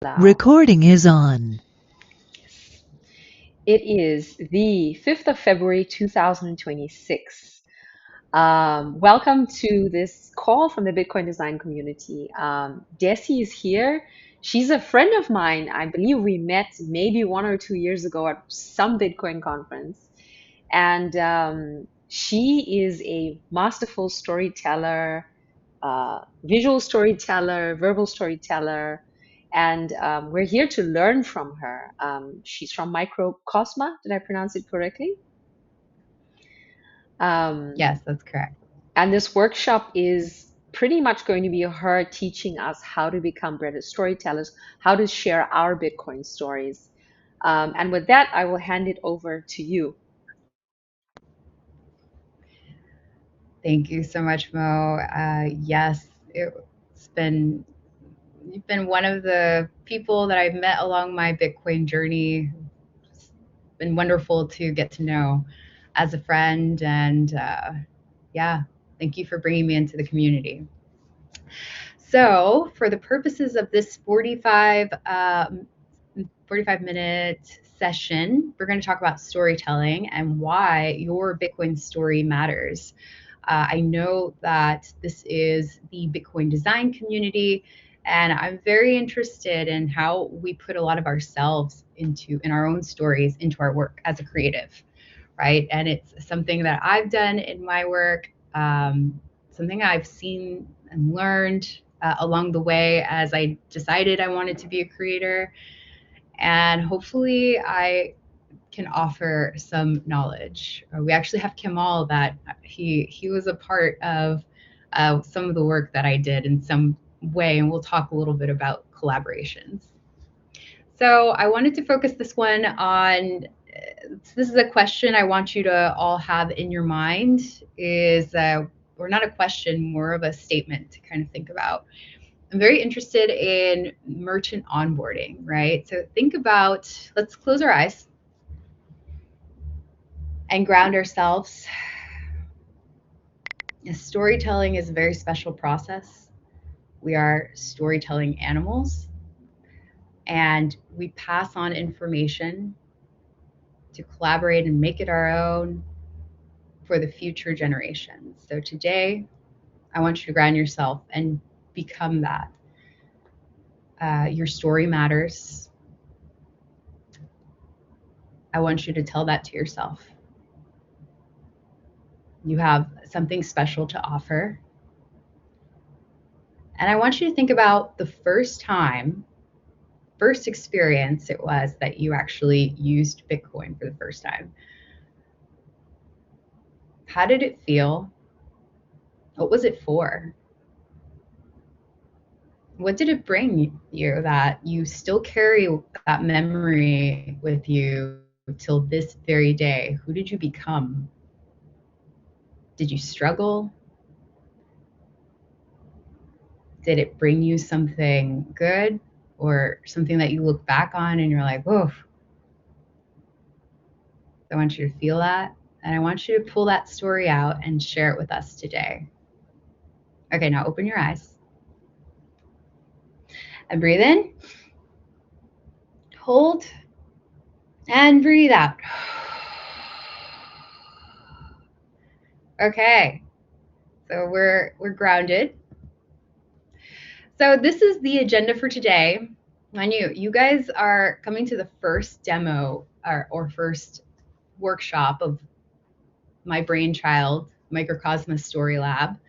Allow. Recording is on. It is the 5th of February 2026. Welcome to this call from the Bitcoin design community. Desi is here. She's a friend of mine. I believe we met maybe 1 or 2 years ago at some Bitcoin conference. And she is a masterful storyteller, visual storyteller, verbal storyteller, and we're here to learn from her. She's from MicroCosma. Did I pronounce it correctly? Um, Yes, that's correct. and this workshop is pretty much going to be her teaching us how to become better storytellers, how to share our Bitcoin stories. And with that, I will hand it over to you. Thank you so much, Mo. Yes, you've been one of the people that I've met along my Bitcoin journey. It's been wonderful to get to know as a friend, and yeah, thank you for bringing me into the community. So, for the purposes of this 45-minute session, we're going to talk about storytelling and why your Bitcoin story matters. I know that this is the Bitcoin design community, and I'm very interested in how we put a lot of ourselves in our own stories into our work as a creative, right? And it's something that I've done in my work, something I've seen and learned along the way as I decided I wanted to be a creator. And hopefully I can offer some knowledge. We actually have Kemal that he was a part of some of the work that I did in some way, and we'll talk a little bit about collaborations. So I wanted to focus this one on, this is a question I want you to all have in your mind, or not a question, more of a statement to kind of think about. I'm very interested in merchant onboarding, right? So think about, let's close our eyes and ground ourselves. Storytelling is a very special process. We are storytelling animals, and we pass on information to collaborate and make it our own for the future generations. So today, I want you to ground yourself and become that. Your story matters. I want you to tell that to yourself. You have something special to offer. And I want you to think about the first experience it was that you actually used Bitcoin for the first time. How did it feel? What was it for? What did it bring you that you still carry that memory with you till this very day? Who did you become? Did you struggle? Did it bring you something good or something that you look back on and you're like, whoa? I want you to feel that. And I want you to pull that story out and share it with us today. Okay, now open your eyes and breathe in, hold, and breathe out. Okay, so we're grounded. So this is the agenda for today. I knew you guys are coming to the first demo or first workshop of my brainchild, MicroCosma Story Lab.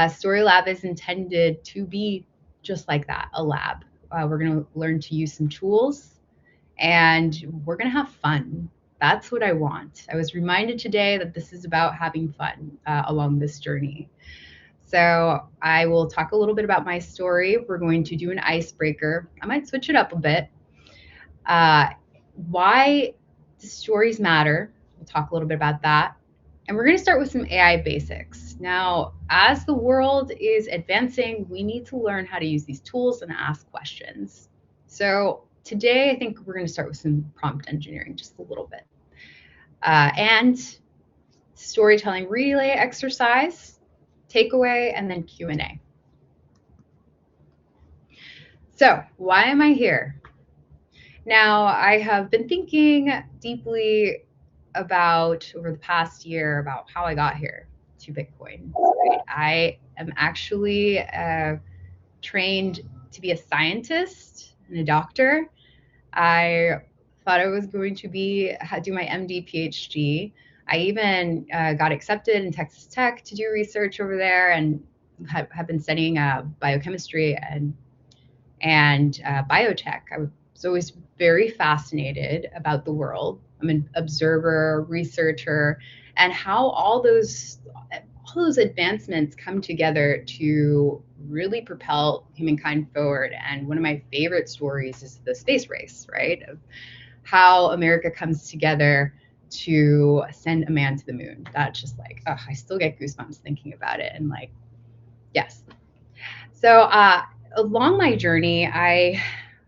Story Lab is intended to be just like that, a lab. We're going to learn to use some tools, and we're going to have fun. That's what I want. I was reminded today that this is about having fun along this journey. So I will talk a little bit about my story. We're going to do an icebreaker. I might switch it up a bit. Why do stories matter? We'll talk a little bit about that. And we're going to start with some AI basics. Now, as the world is advancing, we need to learn how to use these tools and ask questions. So today, I think we're going to start with some prompt engineering, just a little bit. And storytelling relay exercise, takeaway, and then Q&A. So, why am I here? Now, I have been thinking deeply about over the past year about how I got here to Bitcoin. Right? I am actually trained to be a scientist and a doctor. I thought I was going to do my MD PhD. I even got accepted in Texas Tech to do research over there, and have been studying biochemistry and biotech. I was always very fascinated about the world. I'm an observer, researcher, and how all those advancements come together to really propel humankind forward. And one of my favorite stories is the space race, right? Of how America comes together to send a man to the moon. That's just like, oh, I still get goosebumps thinking about it. And like, yes. So along my journey,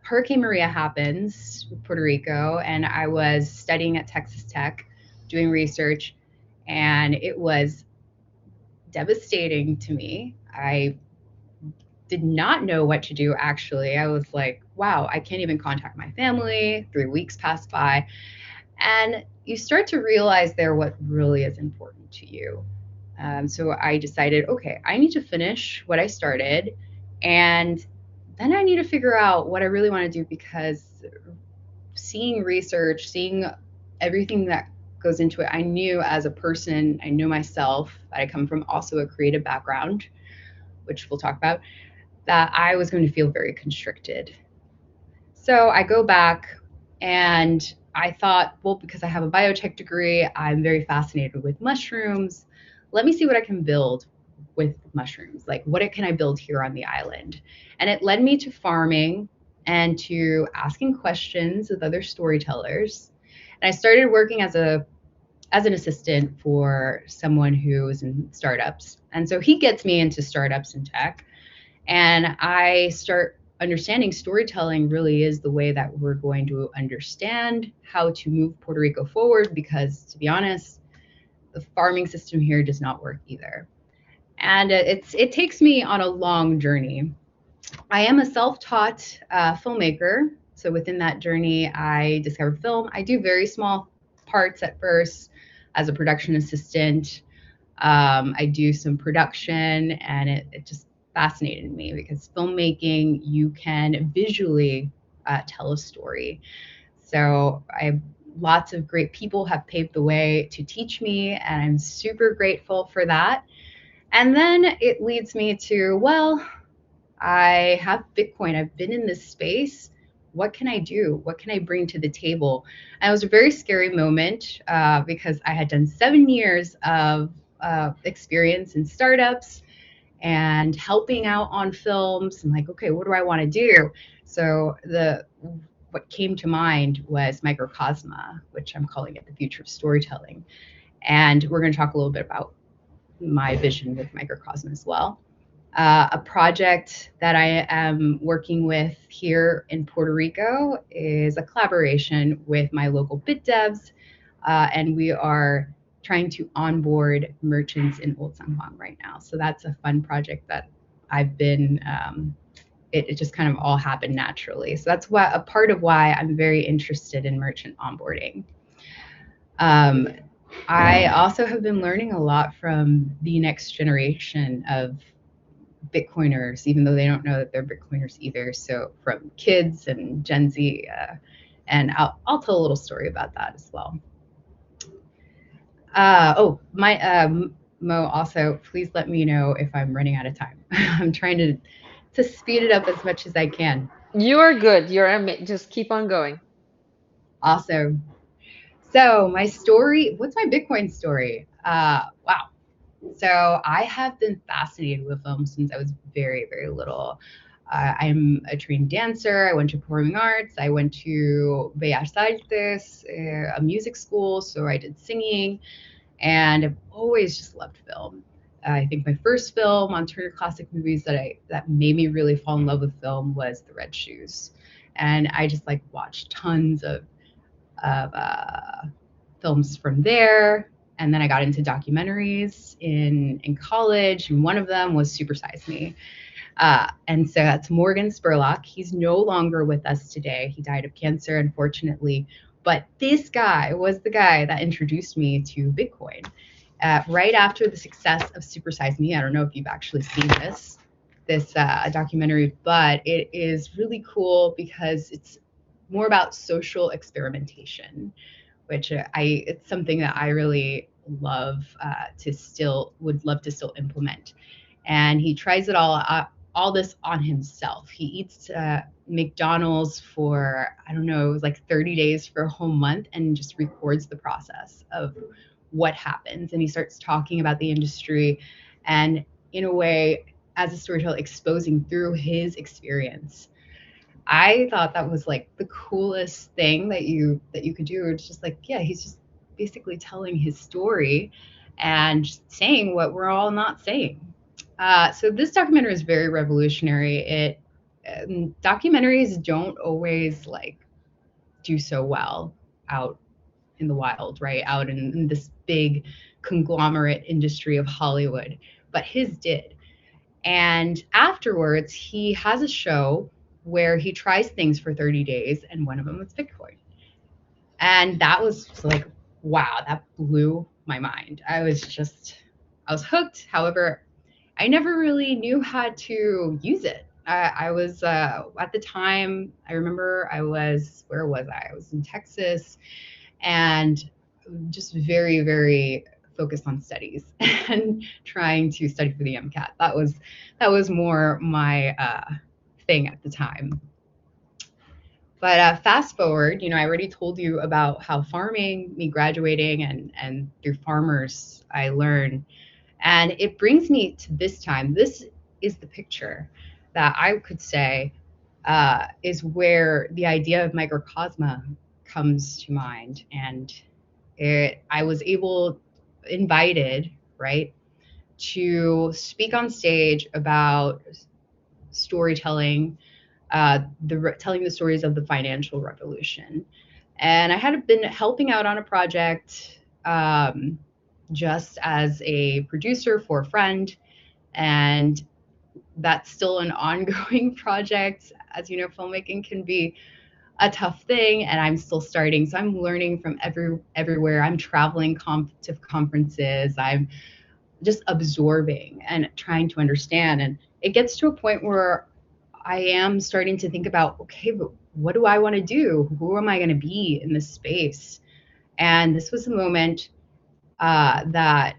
Hurricane Maria happens in Puerto Rico, and I was studying at Texas Tech, doing research, and it was devastating to me. I did not know what to do, actually. I was like, wow, I can't even contact my family. 3 weeks passed by. And you start to realize there what really is important to you. So I decided, okay, I need to finish what I started, and then I need to figure out what I really want to do, because seeing research, seeing everything that goes into it, I knew as a person, I knew myself, I come from also a creative background, which we'll talk about, that I was going to feel very constricted. So I go back, and I thought, well, because I have a biotech degree, I'm very fascinated with mushrooms. Let me see what I can build with mushrooms. Like, what can I build here on the island? And it led me to farming and to asking questions with other storytellers. And I started working as an assistant for someone who was in startups. And so he gets me into startups and tech. And I start understanding storytelling really is the way that we're going to understand how to move Puerto Rico forward, because to be honest, the farming system here does not work either. And it takes me on a long journey. I am a self-taught filmmaker. So within that journey, I discovered film. I do very small parts at first as a production assistant. I do some production, and it just fascinated me, because filmmaking, you can visually tell a story. So lots of great people have paved the way to teach me, and I'm super grateful for that. And then it leads me to, well, I have Bitcoin. I've been in this space. What can I do? What can I bring to the table? And it was a very scary moment, because I had done 7 years of experience in startups and helping out on films. And like, okay, what do I want to do? So what came to mind was MicroCosma, which I'm calling it the future of storytelling. And we're going to talk a little bit about my vision with MicroCosma as well. A project that I am working with here in Puerto Rico is a collaboration with my local bit devs, and we are trying to onboard merchants in Old San Juan right now. So that's a fun project that I've been. It just kind of all happened naturally. So that's a part of why I'm very interested in merchant onboarding. Um, I also have been learning a lot from the next generation of Bitcoiners, even though they don't know that they're Bitcoiners either. So from kids and Gen Z, and I'll tell a little story about that as well. Mo, also, please let me know if I'm running out of time. I'm trying to speed it up as much as I can. You're good. Just keep on going. Awesome. So my story, what's my Bitcoin story? Wow. So I have been fascinated with film since I was very, very little. I'm a trained dancer. I went to performing arts. I went to Bellas Artes, a music school. So I did singing, and I've always just loved film. I think my first film on Turner Classic Movies that made me really fall in love with film was The Red Shoes, and I just like watched tons of films from there. And then I got into documentaries in college, and one of them was Super Size Me. And so that's Morgan Spurlock. He's no longer with us today. He died of cancer, unfortunately. But this guy was the guy that introduced me to Bitcoin. Right after the success of Super Size Me, I don't know if you've actually seen this documentary, but it is really cool because it's more about social experimentation, which it's something that I really love would love to still implement. And he tries it all this on himself. He eats McDonald's for, I don't know, it was like 30 days for a whole month, and just records the process of what happens. And he starts talking about the industry, and in a way, as a storyteller, exposing through his experience. I thought that was like the coolest thing that you could do. It's just like, yeah, he's just basically telling his story and saying what we're all not saying. So this documentary is very revolutionary. Documentaries don't always like do so well out in the wild, right? Out in this big conglomerate industry of Hollywood, but his did. And afterwards, he has a show where he tries things for 30 days, and one of them was Bitcoin. And that was like, wow, that blew my mind. I was hooked. However, I never really knew how to use it. I was at the time, I remember where was I? I was in Texas, and just very, very focused on studies and trying to study for the MCAT. That was more my thing at the time. But fast forward, I already told you about how farming, me graduating, and through farmers I learned. And it brings me to this time. This is the picture that I could say is where the idea of MicroCosma comes to mind. And I was invited, right, to speak on stage about storytelling, telling the stories of the financial revolution. And I had been helping out on a project just as a producer for a friend, and that's still an ongoing project. As you know, filmmaking can be a tough thing, and I'm still starting. So I'm learning from everywhere. I'm traveling to conferences. I'm just absorbing and trying to understand. And it gets to a point where I am starting to think about, okay, but what do I want to do? Who am I going to be in this space? And this was a moment that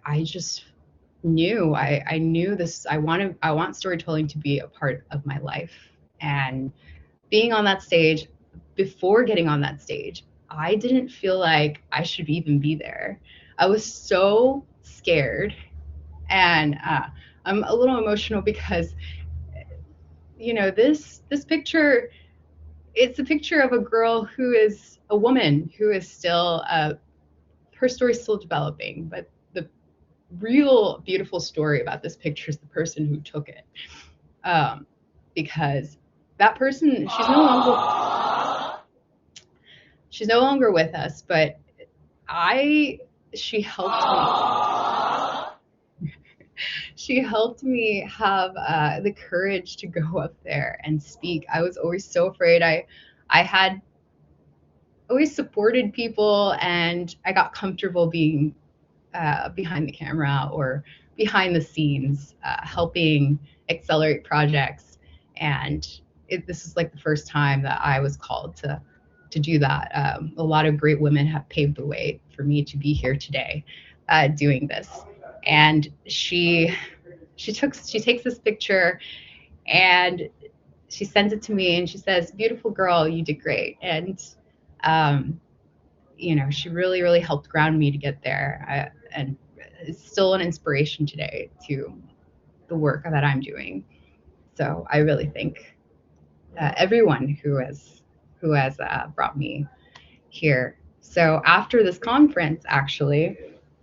I just knew. I knew this. I want storytelling to be a part of my life. And being on that stage, before getting on that stage, I didn't feel like I should even be there. I was so scared, and I'm a little emotional because this picture, it's a picture of a girl who is a woman who is still her story's still developing, but the real beautiful story about this picture is the person who took it, because that person, she's no longer with us, but she helped me have the courage to go up there and speak. I was always so afraid. I had always supported people, and I got comfortable being behind the camera or behind the scenes, helping accelerate projects. And this is like the first time that I was called to do that. A lot of great women have paved the way for me to be here today, doing this. And she takes this picture, and she sends it to me, and she says, "Beautiful girl, you did great." And she really, really helped ground me to get there, and it's still an inspiration today to the work that I'm doing. So I really thank everyone who has brought me here. So after this conference, actually,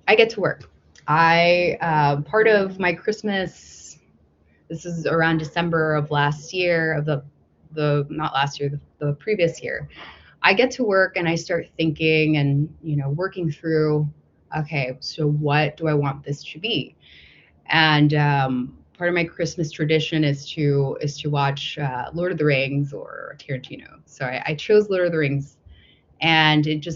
I get to work. Part of my Christmas, this is around December of last year, of not last year, the previous year. I get to work and I start thinking and, working through, okay, so what do I want this to be? And part of my Christmas tradition is to watch Lord of the Rings or Tarantino. So I chose Lord of the Rings, and it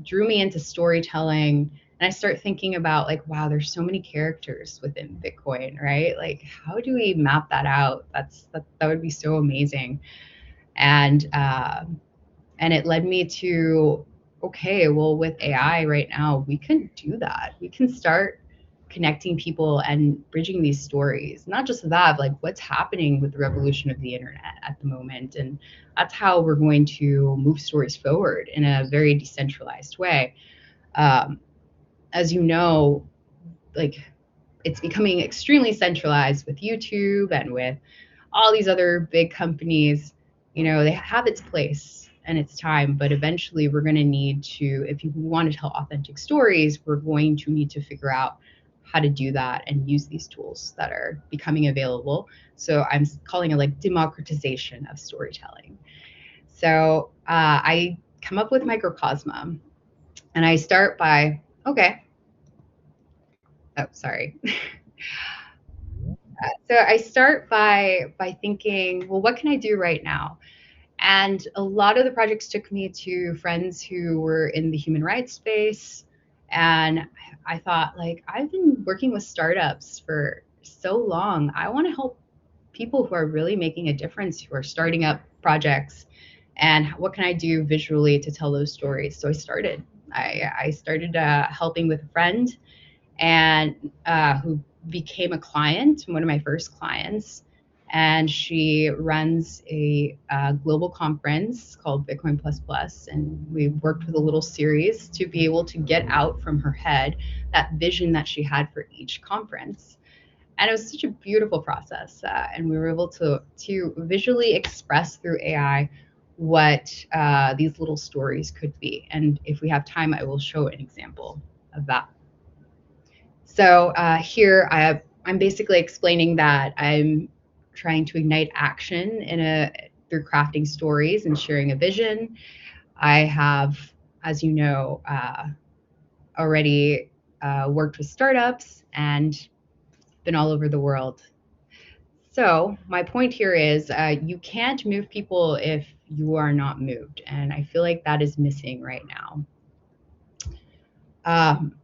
drew me into storytelling. And I start thinking about like, wow, there's so many characters within Bitcoin, right? Like, how do we map that out? That would be so amazing. And it led me to, okay, well, with AI right now, we can do that. We can start connecting people and bridging these stories. Not just that, like what's happening with the revolution of the internet at the moment. And that's how we're going to move stories forward in a very decentralized way. Um, as you know, like it's becoming extremely centralized with YouTube and with all these other big companies. You know, they have its place and its time, but eventually we're going to need to, if you want to tell authentic stories, we're going to need to figure out how to do that and use these tools that are becoming available. So I'm calling it like democratization of storytelling. So I come up with MicroCosma, and I start by, okay, oh, sorry. So I start by thinking, well, what can I do right now? And a lot of the projects took me to friends who were in the human rights space. And I thought, like, I've been working with startups for so long. I want to help people who are really making a difference, who are starting up projects. And what can I do visually to tell those stories? So I started helping with a friend, and who became a client, one of my first clients. And she runs a global conference called Bitcoin Plus Plus. And we worked with a little series to be able to get out from her head that vision that she had for each conference. And it was such a beautiful process. And we were able to visually express through AI what these little stories could be. And if we have time, I will show an example of that. So here I'm basically explaining that I'm trying to ignite action through crafting stories and sharing a vision. I have, as you know, already worked with startups and been all over the world. So my point here is you can't move people if you are not moved. And I feel like that is missing right now. Um,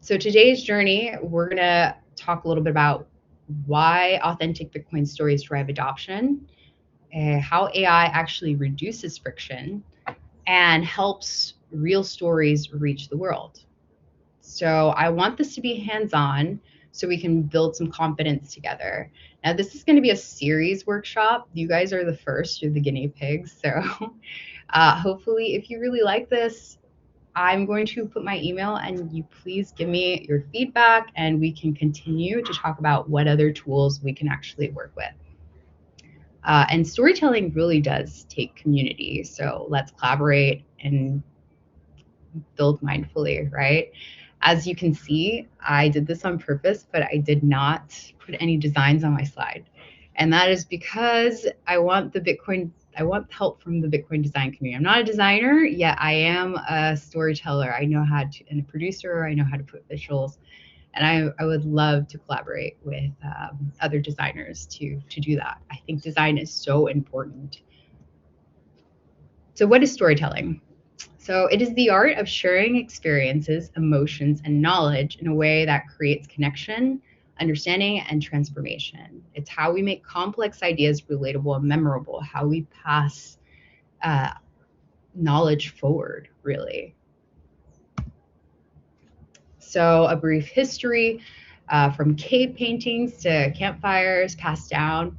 So today's journey, we're going to talk a little bit about why authentic Bitcoin stories drive adoption, how AI actually reduces friction, and helps real stories reach the world. So I want this to be hands-on so we can build some confidence together. Now, this is going to be a series workshop. You guys are the first, you're the guinea pigs. So hopefully, if you really like this, I'm going to put my email, and you please give me your feedback, and we can continue to talk about what other tools we can actually work with. And storytelling really does take community. So let's collaborate and build mindfully, right? As you can see, I did this on purpose, but I did not put any designs on my slide. And that is because I want help from the Bitcoin design community. I'm not a designer, yet I am a storyteller. I know how to, and a producer, I know how to put visuals. And I would love to collaborate with other designers to do that. I think design is so important. So what is storytelling? So it is the art of sharing experiences, emotions, and knowledge in a way that creates connection, understanding, and transformation. It's how we make complex ideas relatable and memorable, how we pass uh, knowledge forward, really. So a brief history from cave paintings to campfires passed down,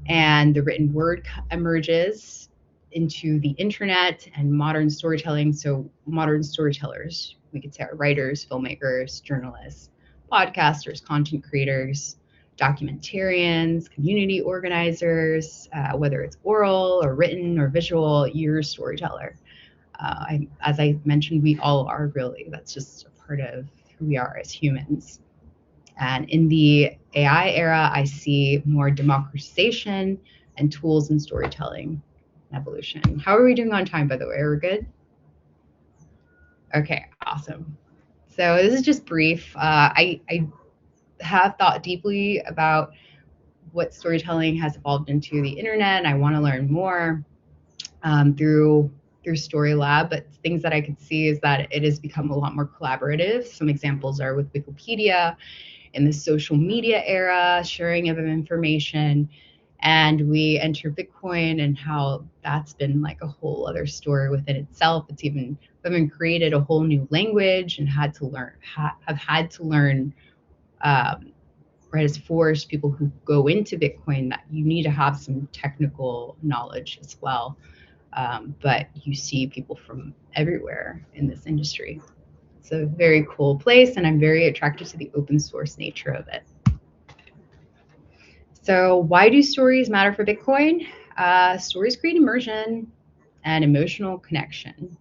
and the written word emerges into the internet and modern storytelling. So modern storytellers, we could say, are writers, filmmakers, journalists, podcasters, content creators, documentarians, community organizers, whether it's oral or written or visual, you're a storyteller. As I mentioned, we all are really. That's just a part of who we are as humans. And in the AI era, I see more democratization and tools in storytelling evolution. How are we doing on time, by the way? Are we good? Okay, awesome. So this is just brief. I have thought deeply about what storytelling has evolved into the internet, and I want to learn more through Story Lab. But things that I could see is that it has become a lot more collaborative. Some examples are with Wikipedia in the social media era, sharing of information, and we enter Bitcoin and how that's been like a whole other story within itself. It's even women created a whole new language and had to learn have had to learn or has forced people who go into Bitcoin that you need to have some technical knowledge as well. But you see people from everywhere in this industry. It's a very cool place, and I'm very attracted to the open source nature of it. So why do stories matter for Bitcoin? Stories create immersion and emotional connection,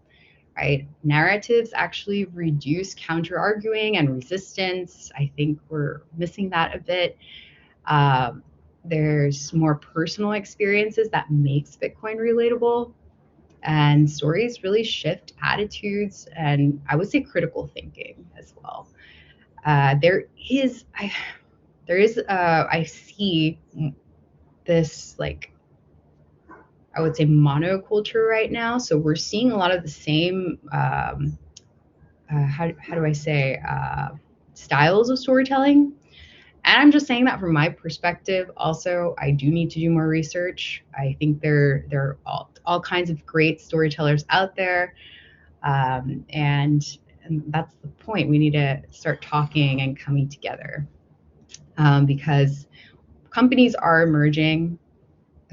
right? Narratives actually reduce counter-arguing and resistance. I think we're missing that a bit. There's more personal experiences that makes Bitcoin relatable, and stories really shift attitudes and I would say critical thinking as well. There is, I see this like I would say monoculture right now. So we're seeing a lot of the same how do I say styles of storytelling. And I'm just saying that from my perspective. Also, I do need to do more research. I think there are all kinds of great storytellers out there, and that's the point. We need to start talking and coming together because companies are emerging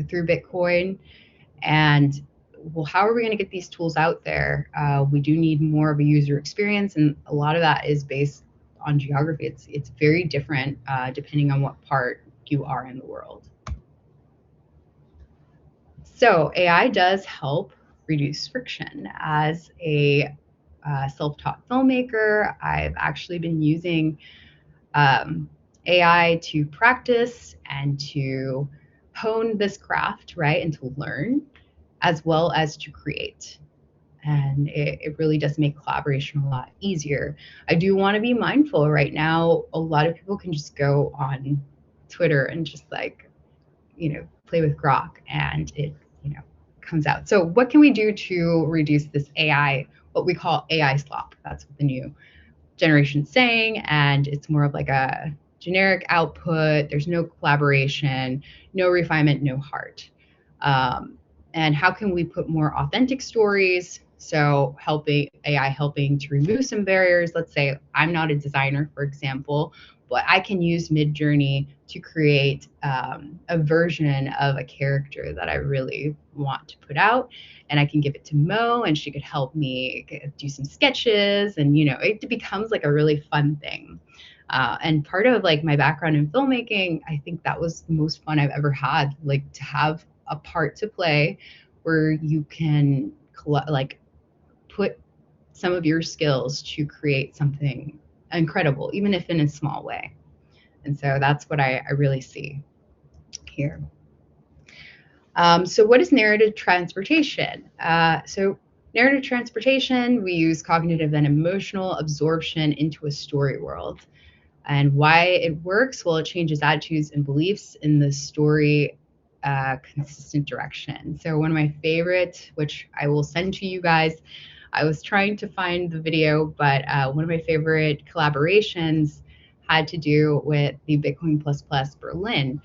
through Bitcoin, and well, how are we going to get these tools out there? We do need more of a user experience, and a lot of that is based on geography. It's very different depending on what part you are in the world. So AI does help reduce friction. As a self-taught filmmaker, I've actually been using AI to practice and to hone this craft, right, and to learn as well as to create. And it really does make collaboration a lot easier. I do want to be mindful right now. A lot of people can just go on Twitter and just like, play with Grok and it, comes out. So what can we do to reduce this AI, what we call AI slop? That's what the new generation's saying. And it's more of like a generic output. There's no collaboration, no refinement, no heart. And how can we put more authentic stories? So helping to remove some barriers. Let's say I'm not a designer, for example, but I can use Midjourney to create a version of a character that I really want to put out. And I can give it to Mo and she could help me do some sketches. And, it becomes like a really fun thing. And part of like my background in filmmaking, I think that was the most fun I've ever had, like to have a part to play where you can like put some of your skills to create something incredible, even if in a small way. And so that's what I really see here. So what is narrative transportation? So narrative transportation, we use cognitive and emotional absorption into a story world. And why it works? Well, it changes attitudes and beliefs in the story consistent direction. So one of my favorites, which I will send to you guys, I was trying to find the video, but one of my favorite collaborations had to do with the Bitcoin Plus Plus Berlin,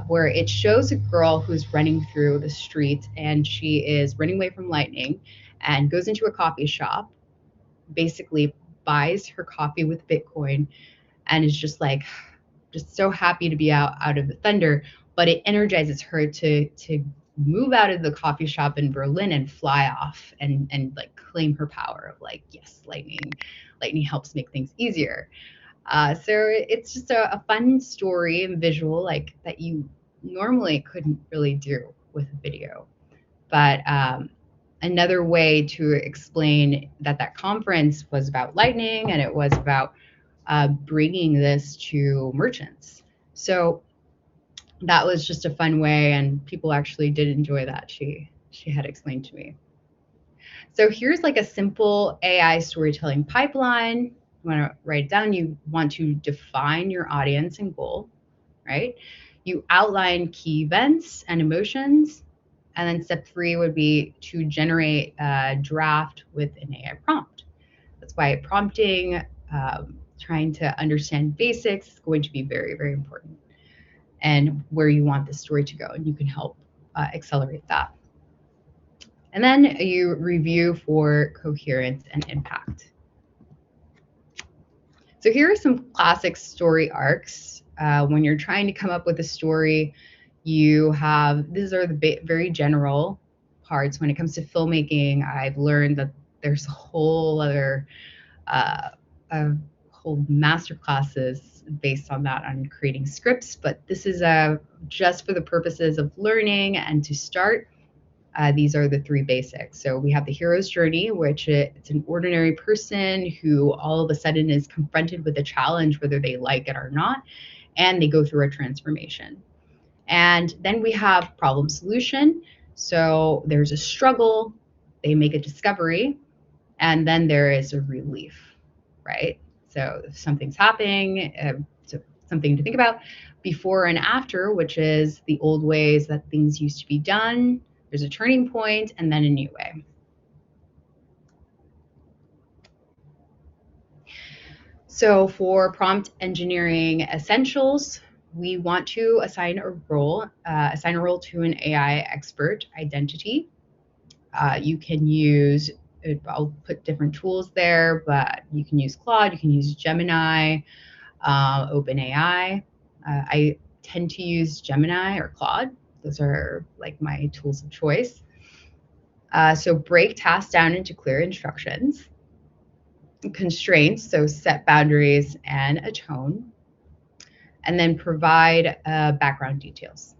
where it shows a girl who's running through the street and she is running away from lightning and goes into a coffee shop, basically buys her coffee with Bitcoin and is just so happy to be out of the thunder, but it energizes her to move out of the coffee shop in Berlin and fly off and like claim her power of like, yes, lightning helps make things easier. So it's just a fun story and visual like that you normally couldn't really do with a video. But another way to explain that conference was about lightning and it was about bringing this to merchants. So that was just a fun way, and people actually did enjoy that. She had explained to me. So here's like a simple AI storytelling pipeline. You want to write it down. You want to define your audience and goal, right? You outline key events and emotions. And then step 3 would be to generate a draft with an AI prompt. That's why prompting, trying to understand basics is going to be very, very important, and where you want the story to go. And you can help accelerate that. And then you review for coherence and impact. So here are some classic story arcs. When you're trying to come up with a story, these are the very general parts. When it comes to filmmaking, I've learned that there's a whole other, a whole master classes based on that, on creating scripts. But this is just for the purposes of learning and to start. These are the 3 basics. So we have the hero's journey, which it's an ordinary person who all of a sudden is confronted with a challenge, whether they like it or not, and they go through a transformation. And then we have problem solution. So there's a struggle, they make a discovery, and then there is a relief, right? So if something's happening, so something to think about. Before and after, which is the old ways that things used to be done. There's a turning point, and then a new way. So for prompt engineering essentials, we want to assign a role to an AI expert identity. You can use, I'll put different tools there, but you can use Claude, you can use Gemini, OpenAI. I tend to use Gemini or Claude. Those are like my tools of choice. So break tasks down into clear instructions. Constraints, so set boundaries and a tone. And then provide background details.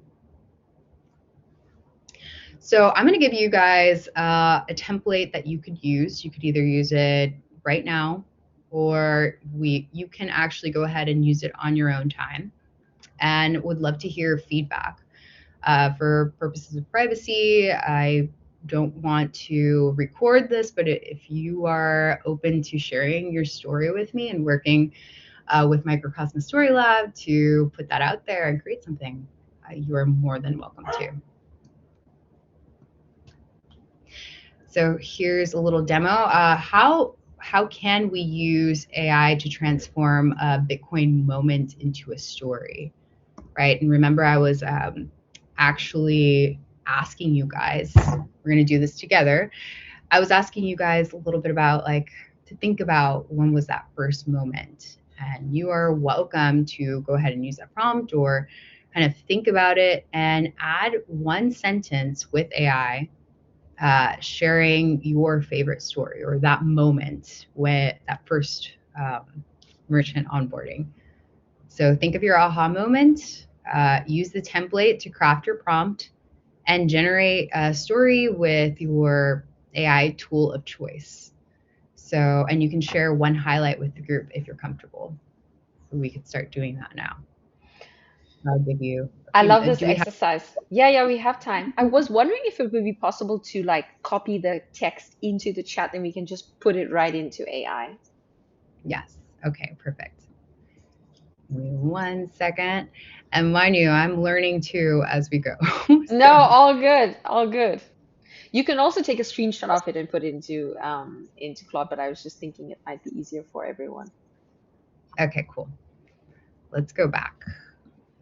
So I'm going to give you guys a template that you could use. You could either use it right now, or you can actually go ahead and use it on your own time, and would love to hear feedback. For purposes of privacy, I don't want to record this, but if you are open to sharing your story with me and working with MicroCosma Story Lab to put that out there and create something, you are more than welcome to. So here's a little demo. How can we use AI to transform a Bitcoin moment into a story, right? And remember, I was actually asking you guys, we're going to do this together. I was asking you guys a little bit about, like, to think about when was that first moment. And you are welcome to go ahead and use that prompt or kind of think about it and add 1 sentence with AI, sharing your favorite story or that moment with that first merchant onboarding. So think of your aha moment, use the template to craft your prompt, and generate a story with your AI tool of choice. So, and you can share 1 highlight with the group if you're comfortable. We could start doing that now. I'll give you. I love this exercise. Yeah, we have time. I was wondering if it would be possible to like copy the text into the chat, and we can just put it right into AI. Yes. Okay, perfect. Give me 1 second. And mind you, I'm learning too as we go. So. No, all good, all good. You can also take a screenshot of it and put it into Claude, but I was just thinking it might be easier for everyone. Okay, cool. Let's go back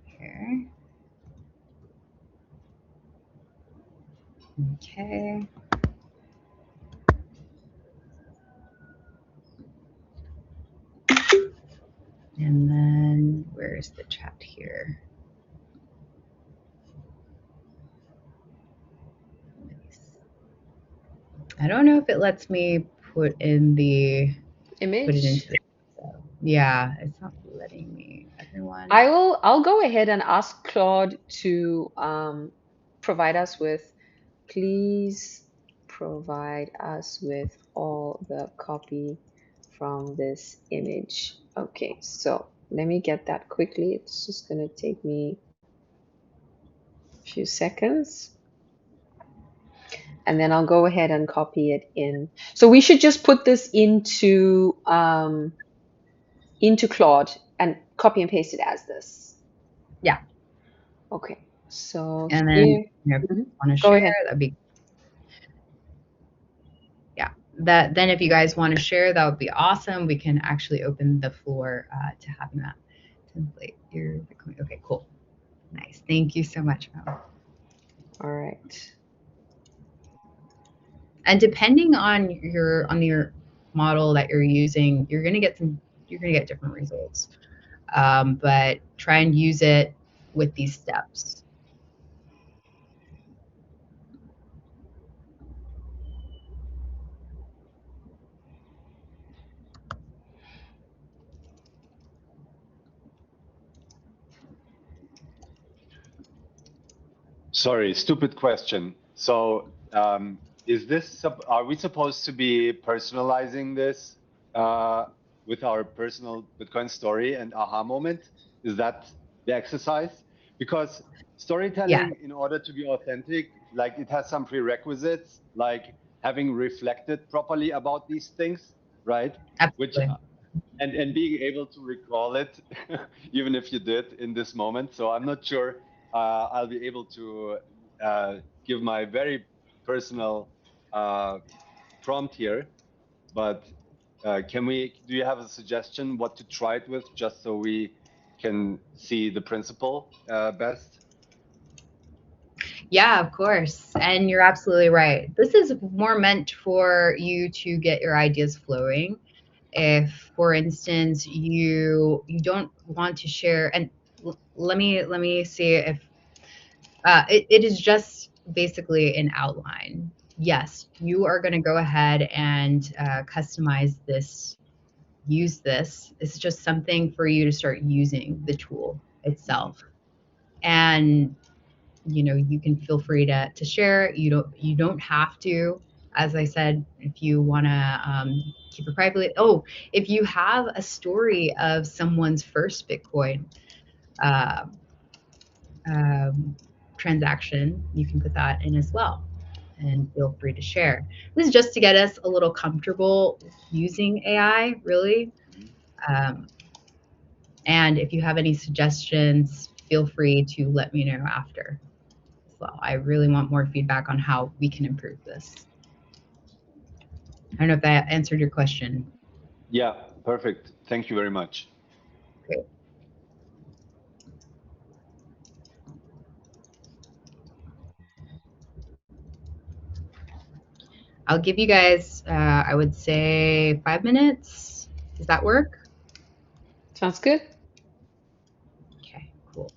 here. Okay. And then where's the chat here? Nice. I don't know if it lets me put in the image. Put it into the, yeah, it's not letting me. Everyone. I'll go ahead and ask Claude to provide us with, please provide us with all the copy from this image. Okay, so let me get that quickly. It's just going to take me a few seconds. And then I'll go ahead and copy it in. So we should just put this into Claude and copy and paste it as this. Yeah. Okay. So And then, here, if you mhm. want to Go share, ahead. that'd be, yeah. That then, if you guys want to share, that would be awesome. We can actually open the floor to having that template. Okay, cool, nice. Thank you so much, Mel. All right. And depending on your model that you're using, you're gonna get different results. But try and use it with these steps. Sorry, stupid question. So, are we supposed to be personalizing this with our personal Bitcoin story and aha moment? Is that the exercise? Because Yeah, storytelling, in order to be authentic, like it has some prerequisites, like having reflected properly about these things, right? Which absolutely. and being able to recall it even if you did in this moment. So I'm not sure I'll be able to give my very personal uh, prompt here, but do you have a suggestion what to try it with, just so we can see the principle best? Yeah, of course. And you're absolutely right. This is more meant for you to get your ideas flowing. If, for instance, you don't want to share, and let me see if it is just basically an outline. Yes, you are going to go ahead and customize this, use this. It's just something for you to start using the tool Mhm. itself. And you can feel free to share. You don't have to, as I said, if you want to keep it privately. Oh, if you have a story of someone's first Bitcoin uh, um, transaction, you can put that in as well, and feel free to share. This is just to get us a little comfortable using AI, really. Mhm. um, and if you have any suggestions, feel free to let me know after as well. I really want more feedback on how we can improve this. I don't know if that answered your question. Yeah, perfect. Thank you very much. Great. I'll give you guys, I would say 5 minutes. Does that work? Sounds good. Okay, cool.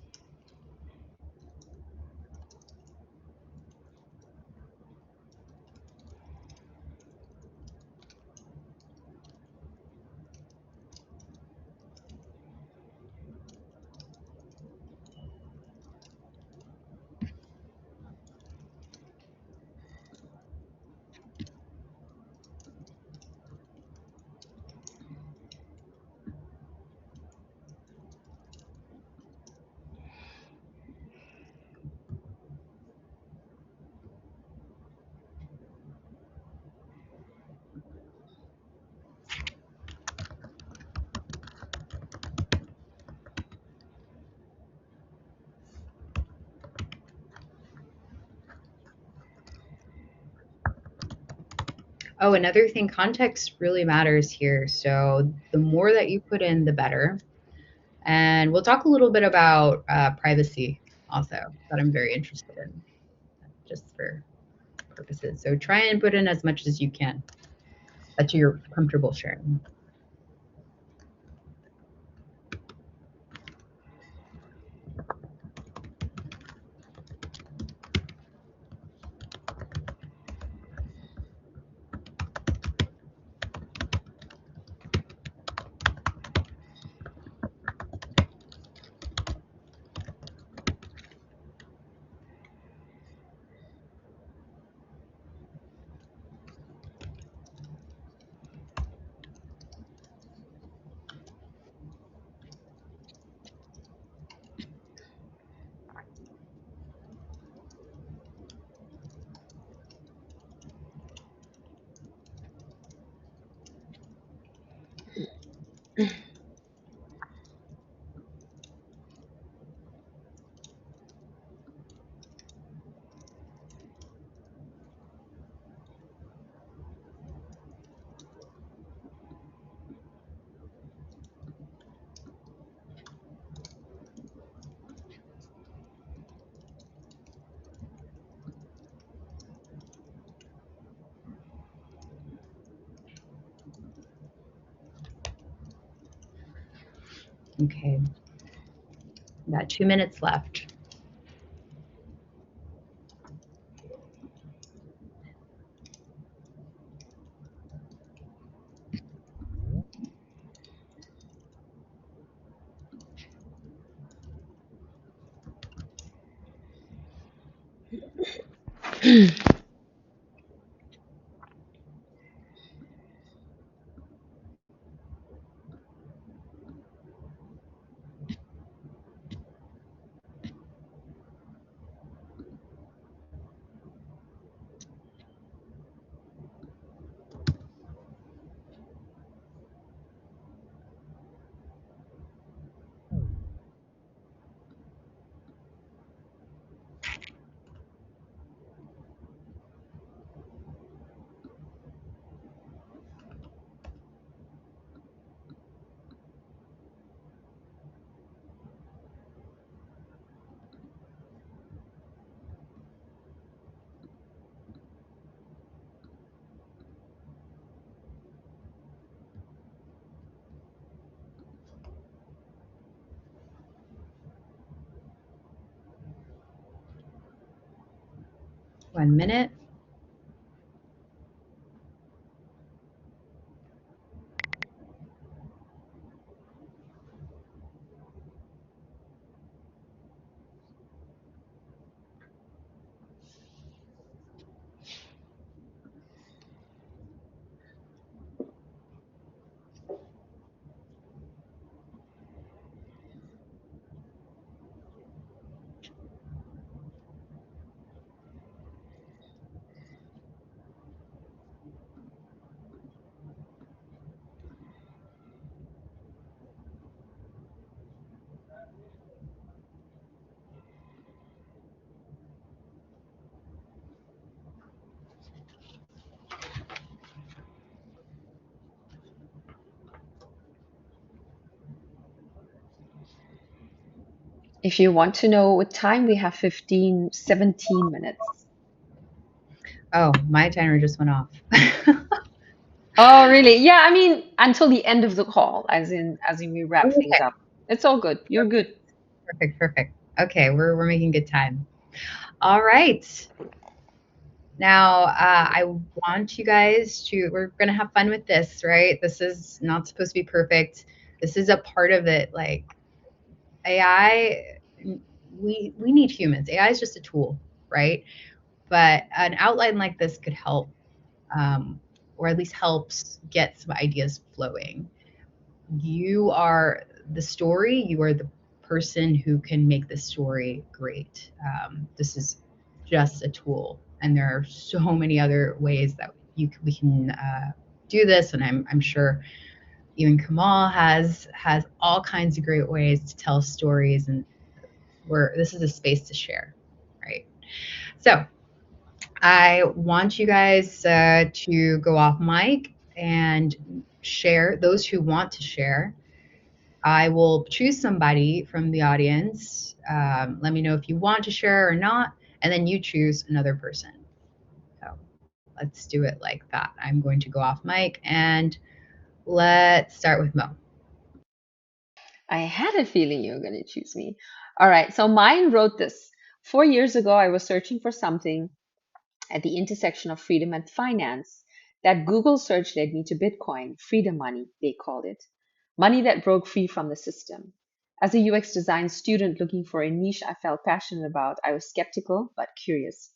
Oh, another thing, context really matters here. So the more that you put in, the better. And we'll talk a little bit about privacy also, that I'm very interested in, just for purposes. So try and put in as much as you can that you're comfortable sharing. Okay, got 2 minutes left. One minute. If you want to know what time, we have 15, 17 minutes. Oh, my timer just went off. Oh, really? Yeah, I mean, until the end of the call, as in we wrap things Okay, up. It's all good. You're good. perfect, perfect. Okay, we're making good time. All right. Now, I want you guys to, we're going to have fun with this, right? This is not supposed to be perfect. This is a part of it. Like AI, we need humans. AI is just a tool, right? But an outline like this could help, or at least helps get some ideas flowing. You are the story, you are the person who can make the story great. This is just a tool, and there are so many other ways that we can do this. And I'm sure even Kamal has all kinds of great ways to tell stories, and this is a space to share, right? So I want you guys to go off mic and share, those who want to share. I will choose somebody from the audience. Let me know if you want to share or not, and then you choose another person. So let's do it like that. I'm going to go off mic, and let's start with Mo. I had a feeling you were going to choose me. All right, so mine wrote this. 4 years ago, I was searching for something at the intersection of freedom and finance. That Google search led me to Bitcoin, freedom money, they called it. Money that broke free from the system. As a UX design student looking for a niche I felt passionate about, I was skeptical but curious.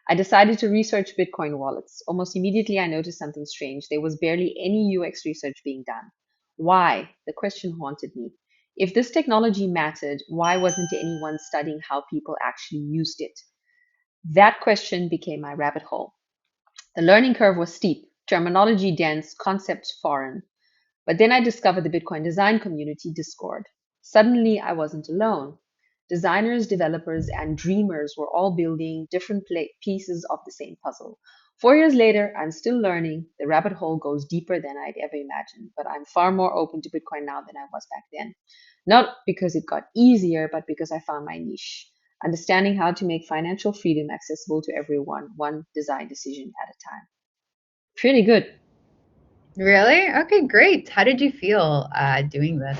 I decided to research Bitcoin wallets. Almost immediately, I noticed something strange. There was barely any UX research being done. Why? The question haunted me. If this technology mattered, why wasn't anyone studying how people actually used it? That question became my rabbit hole. The learning curve was steep, terminology dense, concepts foreign. But then I discovered the Bitcoin design community Discord. Suddenly, I wasn't alone. Designers, developers, and dreamers were all building different pieces of the same puzzle. 4 years later, I'm still learning. The rabbit hole goes deeper than I'd ever imagined, but I'm far more open to Bitcoin now than I was back then. Not because it got easier, but because I found my niche. Understanding how to make financial freedom accessible to everyone, one design decision at a time. Pretty good. Really? Okay, great. How did you feel doing this?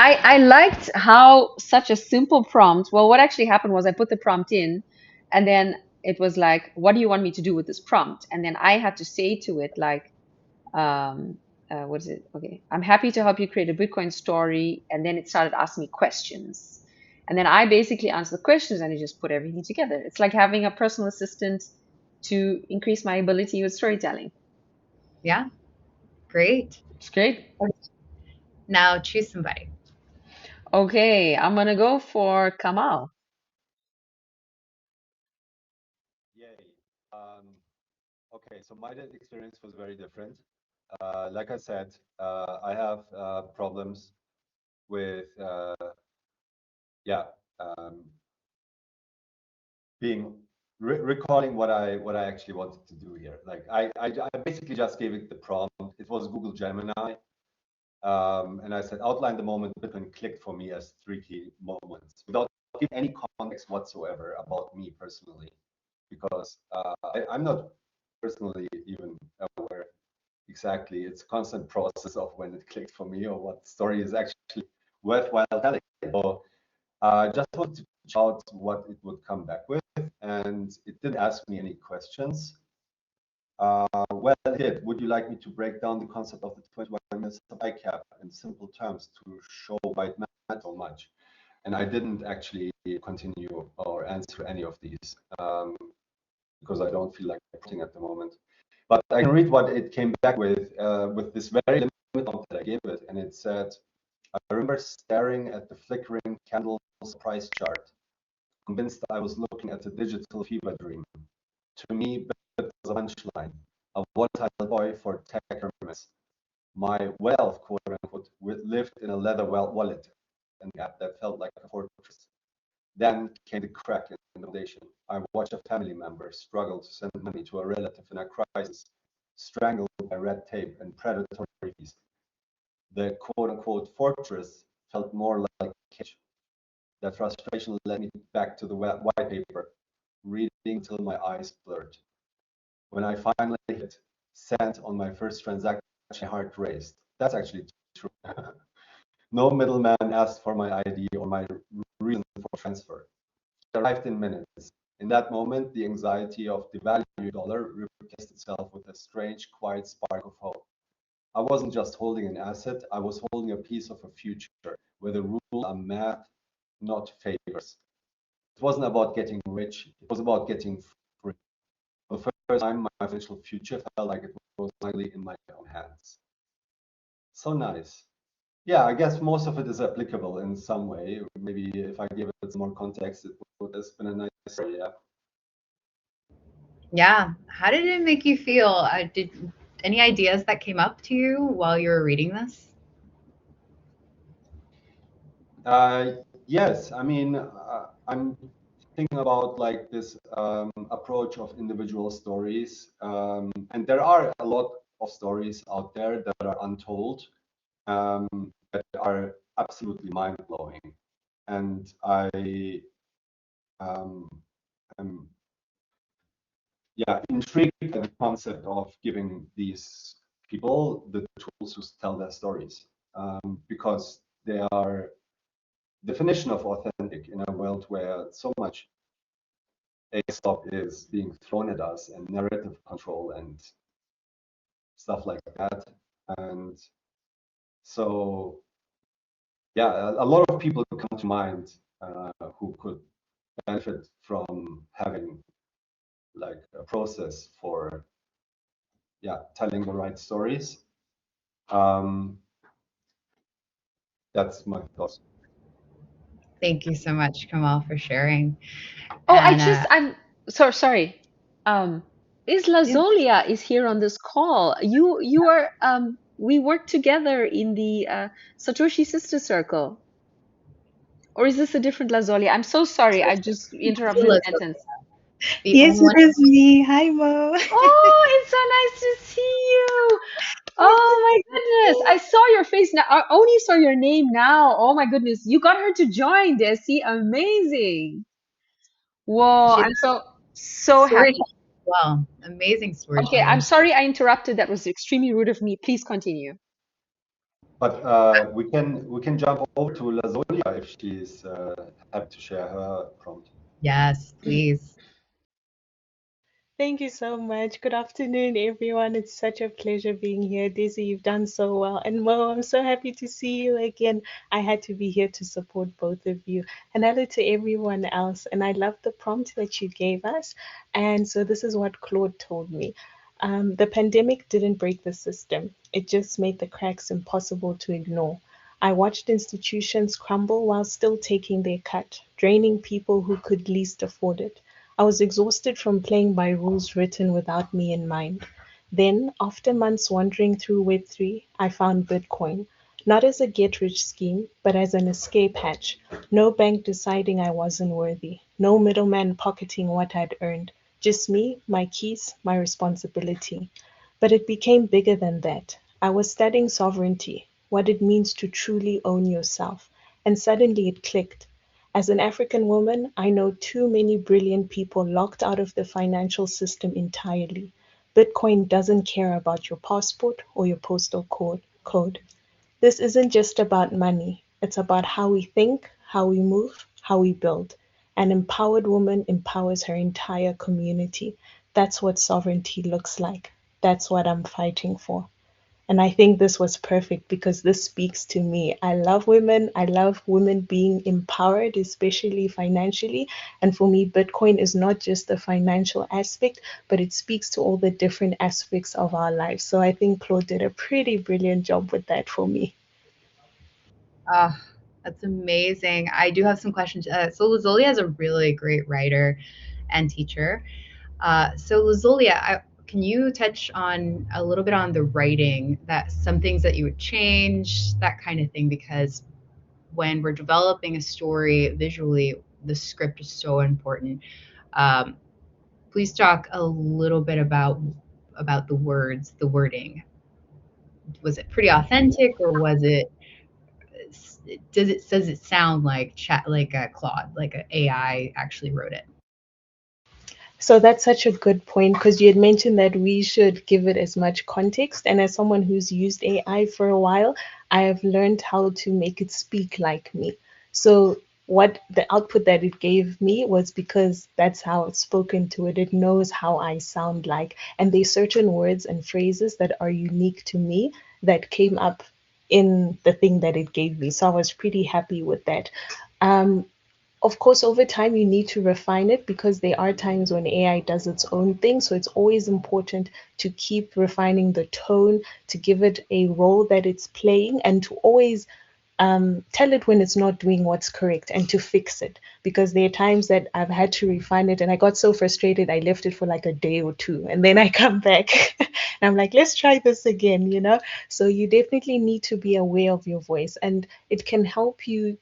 I liked how such a simple prompt. Well, what actually happened was I put the prompt in, and then it was like, "What do you want me to do with this prompt?" And then I had to say to it like, what is it? Okay, I'm happy to help you create a Bitcoin story. And then it started asking me questions, and then I basically answered the questions, and it just put everything together. It's like having a personal assistant to increase my ability with storytelling. Yeah, great. It's great. Now choose somebody. Okay, I'm gonna go for Kamal. Yay. Um, okay, so my experience was very different. Like I said, I have problems with yeah, um, being recalling what I actually wanted to do here. Like I basically just gave it the prompt. It was Google Gemini, and I said outline the moment Bitcoin clicked for me as three key moments without giving any context whatsoever about me personally, because I'm not personally even aware exactly. It's a constant process of when it clicked for me or what story is actually worthwhile telling. So just wanted to check out what it would come back with, and it didn't ask me any questions. Well, it did. Would you like me to break down the concept of the 21 minutes supply cap in simple terms to show why it matters so much? And I didn't actually continue or answer any of these because I don't feel like putting at the moment. But I can read what it came back with this very limited prompt that I gave it, and it said, "I remember staring at the flickering candles price chart, convinced I was looking at a digital fever dream. To me, it was a punchline, a volatile toy for tech hermits. My wealth, quote unquote, lived in a leather wallet, an app that felt like a fortress. Then came the crack in the foundation. I watched a family member struggle to send money to a relative in a crisis, strangled by red tape and predatory fees. The quote unquote fortress felt more like a cage. That frustration led me back to the white paper, reading until my eyes blurred. When I finally hit send on my first transaction, my heart raced. That's actually true. No middleman asked for my ID or my reason for transfer. It arrived in minutes. In that moment, the anxiety of the value of the dollar replaced itself with a strange, quiet spark of hope. I wasn't just holding an asset, I was holding a piece of a future where the rules are math, not favors. It wasn't about getting rich, it was about getting free. For the first time, my financial future felt like it was finally in my own hands. So nice. Yeah, I guess most of it is applicable in some way. Maybe if I give it some more context, it would have been a nice story. Yeah. Yeah. How did it make you feel? Did any ideas that came up to you while you were reading this? Uh, yes, I mean, I'm thinking about like this approach of individual stories, and there are a lot of stories out there that are untold, that are absolutely mind-blowing, and I um, am yeah intrigued by the concept of giving these people the tools to tell their stories, because they are definition of authentic in a world where so much stuff is being thrown at us and narrative control and stuff like that. And so, yeah, a lot of people come to mind who could benefit from having like a process for, yeah, telling the right stories. Um, that's my thoughts. Thank you so much, Kamal, for sharing. Oh, And I'm so sorry. Um, is yeah, Lazolia is here on this call. You are we work together in the Satoshi Sister Circle. Or is this a different Lazolia? I'm so sorry. I just interrupted mid-sentence. the Yes, only it one. is me. Hi, Mo. Oh, it's so nice to see you. Nice to Oh my see goodness. you. I saw your face now. I only saw your name now. Oh my goodness. You got her to join, Desi. Amazing. Whoa, She's I'm so storytelling happy. as well. Amazing Okay, I'm storytelling. sorry I interrupted. That was extremely rude of me. Please continue. But we can jump over to Lazolia if she's happy to share her prompt. Yes, please. Thank you so much. Good afternoon, everyone. It's such a pleasure being here. Desi, you've done so well. And Mo, I'm so happy to see you again. I had to be here to support both of you. And hello to everyone else. And I love the prompt that you gave us. And so this is what Claude told me. The pandemic didn't break the system, it just made the cracks impossible to ignore. I watched institutions crumble while still taking their cut, draining people who could least afford it. I was exhausted from playing by rules written without me in mind. Then, after months wandering through Web3, I found Bitcoin. Not as a get rich scheme, but as an escape hatch. No bank deciding I wasn't worthy. No middleman pocketing what I'd earned. Just me, my keys, my responsibility. But it became bigger than that. I was studying sovereignty, what it means to truly own yourself. And suddenly it clicked. As an African woman, I know too many brilliant people locked out of the financial system entirely. Bitcoin doesn't care about your passport or your postal code. This isn't just about money, it's about how we think, how we move, how we build. An empowered woman empowers her entire community. That's what sovereignty looks like. That's what I'm fighting for. And I think this was perfect because this speaks to me. I love women. I love women being empowered, especially financially. And for me, Bitcoin is not just the financial aspect, but it speaks to all the different aspects of our lives. So I think Claude did a pretty brilliant job with that for me. Oh, that's amazing. I do have some questions. So Lazolia is a really great writer and teacher. So Lazolia, can you touch on a little bit on the writing, that some things that you would change, that kind of thing? Because when we're developing a story visually, the script is so important. Um, please talk a little bit about the words, the wording. Was it pretty authentic, or was it? Does it sound like chat, like a Claude, like an AI actually wrote it? So that's such a good point because you had mentioned that we should give it as much context. And as someone who's used AI for a while, I have learned how to make it speak like me. So what the output that it gave me was because that's how it's spoken to it. It knows how I sound like. And there's certain words and phrases that are unique to me that came up in the thing that it gave me. So I was pretty happy with that. Of course, over time, you need to refine it because there are times when AI does its own thing. So it's always important to keep refining the tone, to give it a role that it's playing, and to always tell it when it's not doing what's correct and to fix it. Because there are times that I've had to refine it and I got so frustrated, I left it for like a day or two. And then I come back and I'm like, let's try this again. So you definitely need to be aware of your voice and it can help you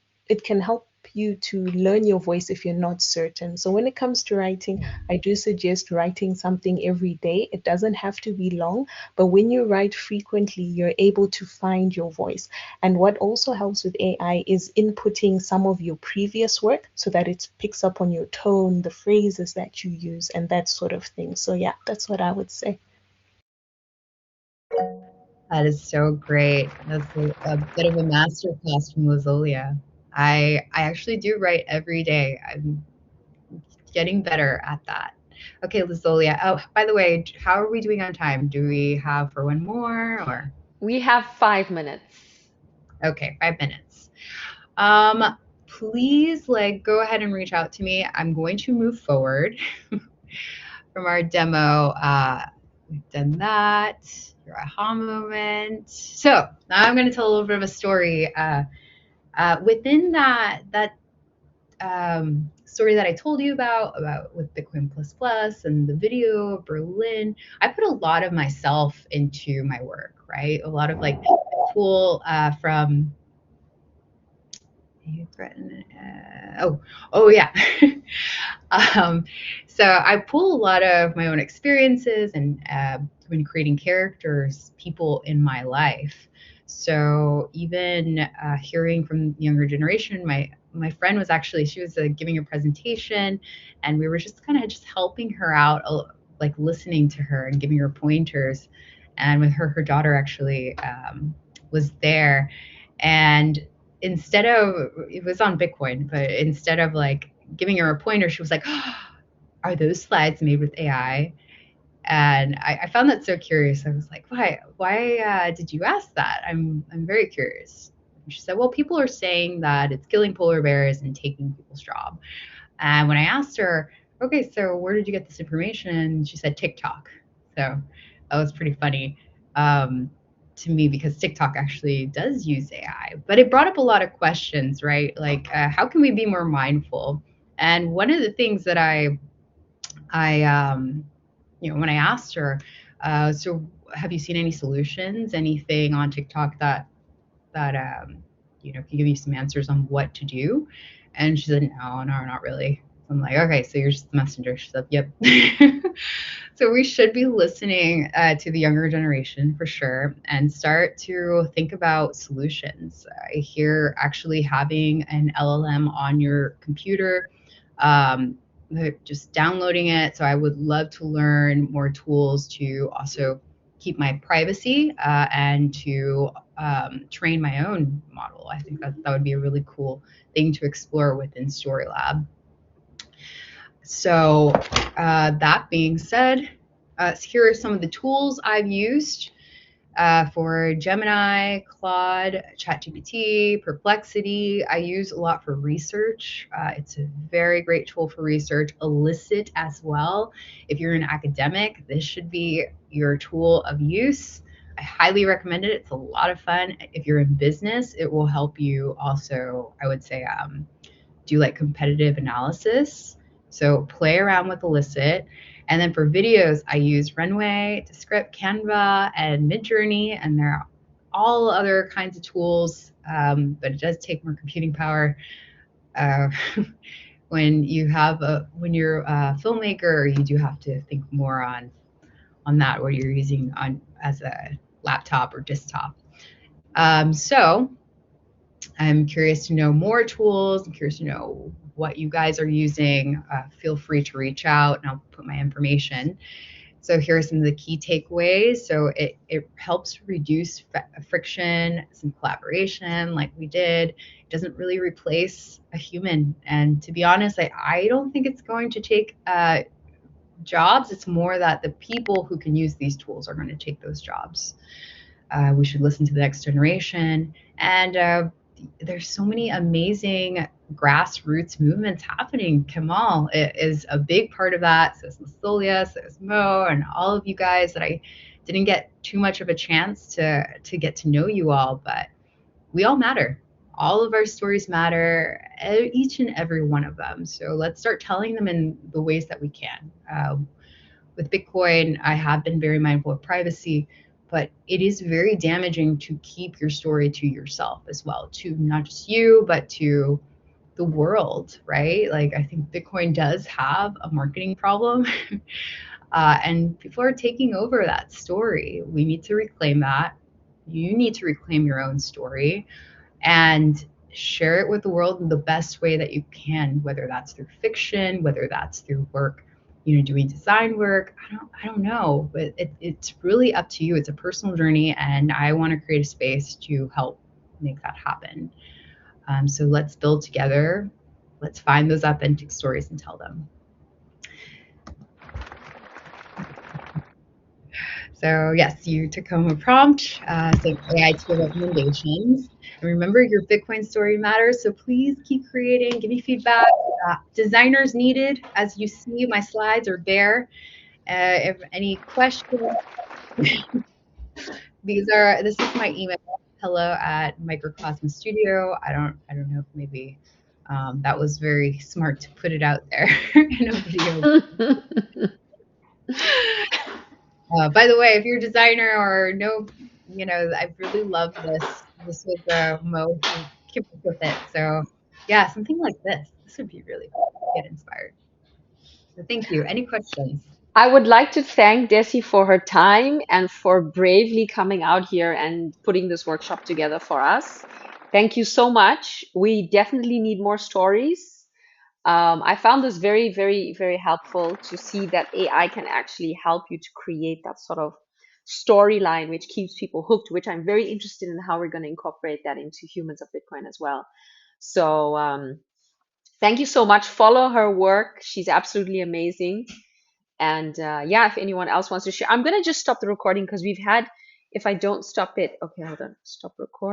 to learn your voice if you're not certain. So when it comes to writing, I do suggest writing something every day. It doesn't have to be long, but when you write frequently, you're able to find your voice. And what also helps with AI is inputting some of your previous work so that it picks up on your tone, the phrases that you use, and that sort of thing. So yeah, that's what I would say. That is so great. That's a bit of a master class from Lazolia. I actually do write every day. I'm getting better at that. Okay, Lazolia. Oh, by the way, how are we doing on time? Do we have for one more or? We have 5 minutes. Okay, 5 minutes. Please go ahead and reach out to me. I'm going to move forward from our demo. We've done that. Your aha moment. So now I'm going to tell a little bit of a story. Within that story that I told you about with Bitcoin Plus Plus and the video of Berlin, I put a lot of myself into my work, right? A lot of pull from you threaten. Oh yeah. um, so I pull a lot of my own experiences and when creating characters, people in my life. So even hearing from the younger generation, my friend was actually she was giving a presentation, and we were just kind of just helping her out, listening to her and giving her pointers. And with her daughter actually was there, and instead of, it was on Bitcoin, but instead of like giving her a pointer, she was like, oh, "Are those slides made with AI?" And I found that so curious. I was like, why did you ask that? I'm very curious. And she said, well, people are saying that it's killing polar bears and taking people's job. And when I asked her, okay, so where did you get this information? She said TikTok. So that was pretty funny to me, because TikTok actually does use AI. But it brought up a lot of questions, right? Like, how can we be more mindful? And one of the things that I when I asked her, so have you seen any solutions, anything on TikTok that can give you some answers on what to do? And she said, no, not really. So I'm like, okay, so you're just the messenger. She said, yep. So we should be listening to the younger generation for sure, and start to think about solutions. I hear actually having an LLM on your computer, um, just downloading it. So I would love to learn more tools to also keep my privacy and to train my own model. I think that would be a really cool thing to explore within Storylab. So that being said, here are some of the tools I've used for Gemini, Claude, ChatGPT, Perplexity. I use a lot for research. It's a very great tool for research. Elicit as well. If you're an academic, this should be your tool of use. I highly recommend it. It's a lot of fun. If you're in business, it will help you also, I would say, do like competitive analysis. So play around with Elicit. And then for videos, I use Runway, Descript, Canva, and Midjourney, and there are all other kinds of tools, but it does take more computing power. Uh, when you're a filmmaker, you do have to think more on that, what you're using on as a laptop or desktop. So I'm curious to know more tools. I'm curious to know what you guys are using. Feel free to reach out, and I'll put my information. So here are some of the key takeaways. So it helps reduce friction, some collaboration like we did. It doesn't really replace a human. And to be honest, I don't think it's going to take jobs. It's more that the people who can use these tools are going to take those jobs. We should listen to the next generation. And there's so many amazing grassroots movements happening. Kamal is a big part of that. So is Lasolia, so is Mo, and all of you guys that I didn't get too much of a chance to get to know you all, but we all matter. All of our stories matter, each and every one of them. So let's start telling them in the ways that we can. With Bitcoin, I have been very mindful of privacy, but it is very damaging to keep your story to yourself as well, to not just you, but to the world, right? Like, I think Bitcoin does have a marketing problem, and people are taking over that story. We need to reclaim that. You need to reclaim your own story and share it with the world in the best way that you can, whether that's through fiction, whether that's through work, doing design work. I don't know, but it's really up to you. It's a personal journey, and I want to create a space to help make that happen. So let's build together. Let's find those authentic stories and tell them. So yes, you took home a prompt, so AI tool recommendations. And remember, your Bitcoin story matters, so please keep creating, give me feedback. Designers needed. As you see, my slides are there. If any questions, this is my email, hello@MicroCosma Studio. I don't know if maybe that was very smart to put it out there in a video. By the way, if you're a designer or I really love this. This was Mo who came up with it. So yeah, something like this. This would be really cool to get inspired. So thank you. Any questions? I would like to thank Desi for her time and for bravely coming out here and putting this workshop together for us. Thank you so much. We definitely need more stories. I found this very, very, very helpful to see that AI can actually help you to create that sort of storyline which keeps people hooked, which I'm very interested in how we're going to incorporate that into Humans of Bitcoin as well. So thank you so much. Follow her work. She's absolutely amazing. And yeah, if anyone else wants to share, I'm going to just stop the recording because we've had, if I don't stop it, okay, hold on, stop recording.